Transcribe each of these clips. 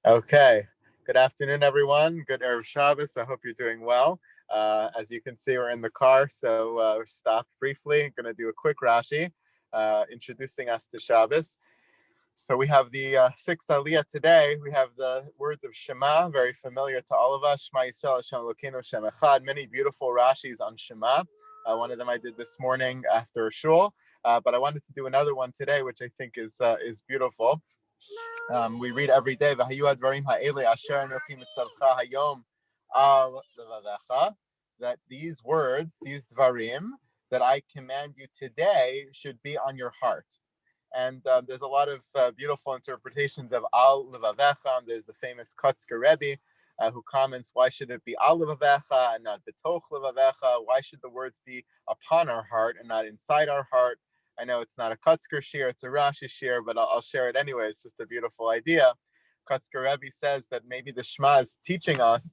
Okay. Good afternoon, everyone. Good Erev Shabbos. I hope you're doing well. As you can see, we're in the car, so we're stopped briefly. I'm going to do a quick Rashi, introducing us to Shabbos. So we have the sixth Aliyah today. We have the words of Shema, very familiar to all of us. Shema Yisrael, Hashem Elokeinu, Hashem Echad. Many beautiful Rashis on Shema. One of them I did this morning after shul, but I wanted to do another one today, which I think is beautiful. We read every day, that these words, these dvarim, that I command you today should be on your heart. And there's a lot of beautiful interpretations of al levavecha. There's the famous Kotzker Rebbe who comments, why should it be al levavecha and not betoch levavecha? Why should the words be upon our heart and not inside our heart? I know it's not a Kotzker shir, it's a Rashi shir, but I'll share it anyway. It's just a beautiful idea. Kotzker Rebbe says that maybe the Shema is teaching us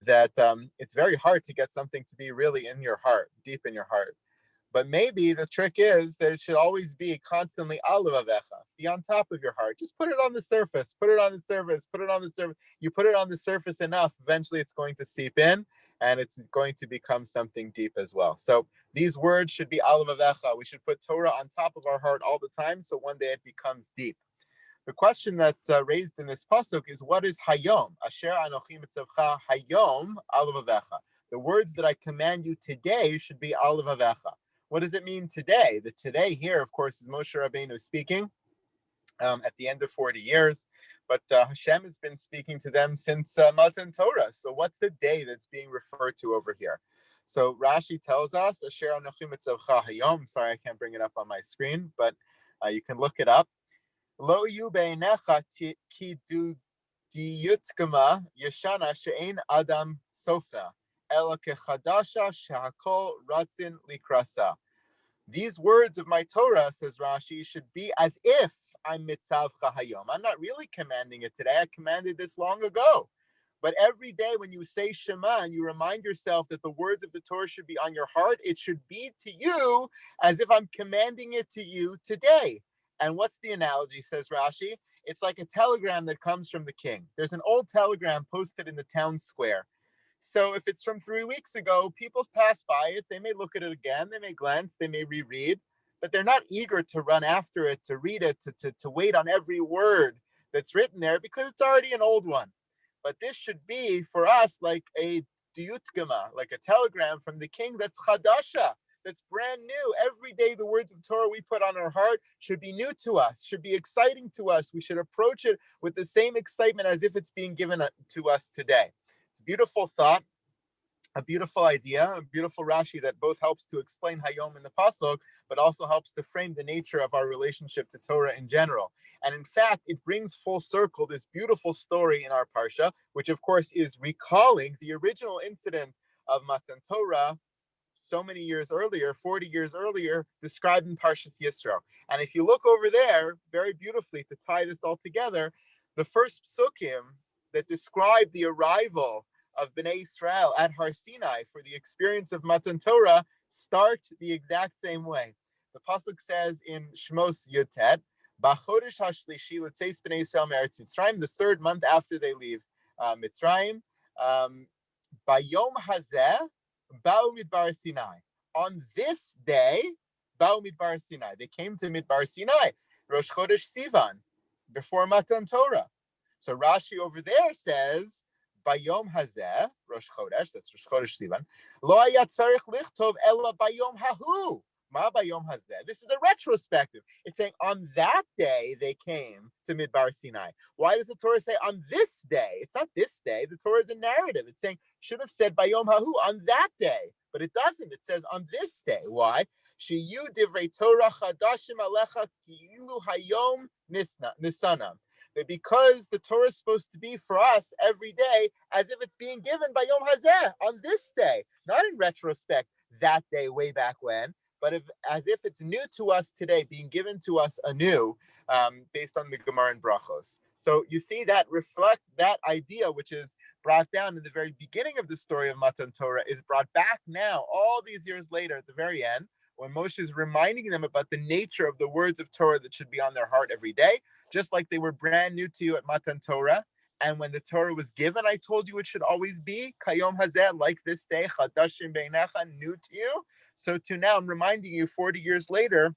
that it's very hard to get something to be really in your heart, deep in your heart. But maybe the trick is that it should always be constantly al levavecha, be on top of your heart. Just put it on the surface, put it on the surface, put it on the surface. You put it on the surface enough, eventually it's going to seep in and it's going to become something deep as well. So these words should be al levavecha. We should put Torah on top of our heart all the time, so one day it becomes deep. The question that's raised in this pasuk is, what is hayom? Asher anochi mitzavcha hayom al levavecha. The words that I command you today should be al levavecha. What does it mean today? The today here, of course, is Moshe Rabbeinu speaking at the end of 40 years. But Hashem has been speaking to them since Matan Torah. So what's the day that's being referred to over here? So Rashi tells us, Asher anochi mitzavcha hayom. Sorry, I can't bring it up on my screen, but you can look it up. Lo yu beinecha ki du diyutkama yeshana she'ein adam sofna. These words of my Torah, says Rashi, should be as if I'm mitzavcha hayom. I'm not really commanding it today. I commanded this long ago. But every day when you say Shema and you remind yourself that the words of the Torah should be on your heart, it should be to you as if I'm commanding it to you today. And what's the analogy, says Rashi? It's like a telegram that comes from the king. There's an old telegram posted in the town square. So if it's from 3 weeks ago, people pass by it. They may look at it again. They may glance. They may reread. But they're not eager to run after it, to read it, to wait on every word that's written there because it's already an old one. But this should be, for us, like a diyutkama, like a telegram from the king that's chadasha, that's brand new. Every day the words of Torah we put on our heart should be new to us, should be exciting to us. We should approach it with the same excitement as if it's being given to us today. It's a beautiful thought, a beautiful idea, a beautiful Rashi that both helps to explain Hayom in the Pasuk, but also helps to frame the nature of our relationship to Torah in general. And in fact, it brings full circle this beautiful story in our Parsha, which of course is recalling the original incident of Matan Torah so many years earlier, 40 years earlier, described in Parshas Yisro. And if you look over there, very beautifully, to tie this all together, the first psukim that describe the arrival of Bnei Israel at Har Sinai for the experience of Matan Torah start the exact same way. The pasuk says in Shmos Yotet, "B'chodesh hashlishi l'tzeis Bnei Israel me'eretz Mitzrayim," the third month after they leave Mitzrayim, "Bayom hazeh ba'u midbar Sinai." On this day, ba'u midbar Sinai. They came to Midbar Sinai, Rosh Chodesh Sivan, before Matan Torah. So Rashi over there says, Bayom hazeh, Rosh Chodesh, that's Rosh Chodesh Sivan, lo haya tzarich lichtov ela bayom hahu. Ma bayom hazeh. This is a retrospective. It's saying on that day they came to Midbar Sinai. Why does the Torah say on this day? It's not this day. The Torah is a narrative. It's saying, should have said bayom hahu, on that day. But it doesn't. It says on this day. Why? Sheyu divrei Torah chadashim alecha ki'ilu hayom nisanam. That because the Torah is supposed to be for us every day as if it's being given by Yom Hazeh, on this day, not in retrospect, that day way back when, but as if it's new to us today, being given to us anew, based on the Gemara and Brachos. So you see that idea, which is brought down in the very beginning of the story of Matan Torah, is brought back now, all these years later, at the very end, when Moshe is reminding them about the nature of the words of Torah that should be on their heart every day. just like they were brand new to you at Matan Torah. And when the Torah was given, I told you it should always be Kayom Hazeh, like this day, Chadashim Beinecha, new to you. So to now, I'm reminding you 40 years later,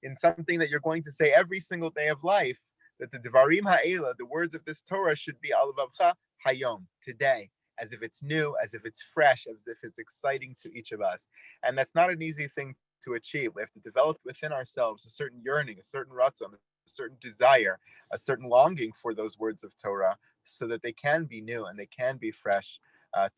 in something that you're going to say every single day of life, that the Devarim Ha'ela, the words of this Torah, should be Al Vavcha Hayom, today, as if it's new, as if it's fresh, as if it's exciting to each of us. And that's not an easy thing to achieve. We have to develop within ourselves a certain yearning, a certain ratzon, a certain desire, a certain longing for those words of Torah, so that they can be new and they can be fresh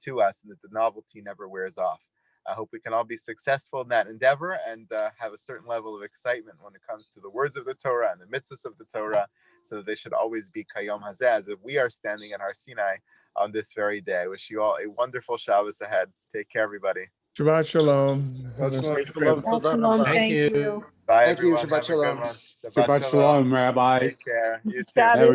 to us, and that the novelty never wears off. I hope we can all be successful in that endeavor and have a certain level of excitement when it comes to the words of the Torah and the mitzvahs of the Torah, so that they should always be Kayom Hazeh, as if we are standing at Har Sinai on this very day. I wish you all a wonderful Shabbos ahead. Take care, everybody. Shabbat shalom. Shalom. Thank Thank you. you. Bye, Thank you. everyone. Shabbat Have a good shalom. one. Shabbat shalom, Rabbi. Take care. You too. Shabbos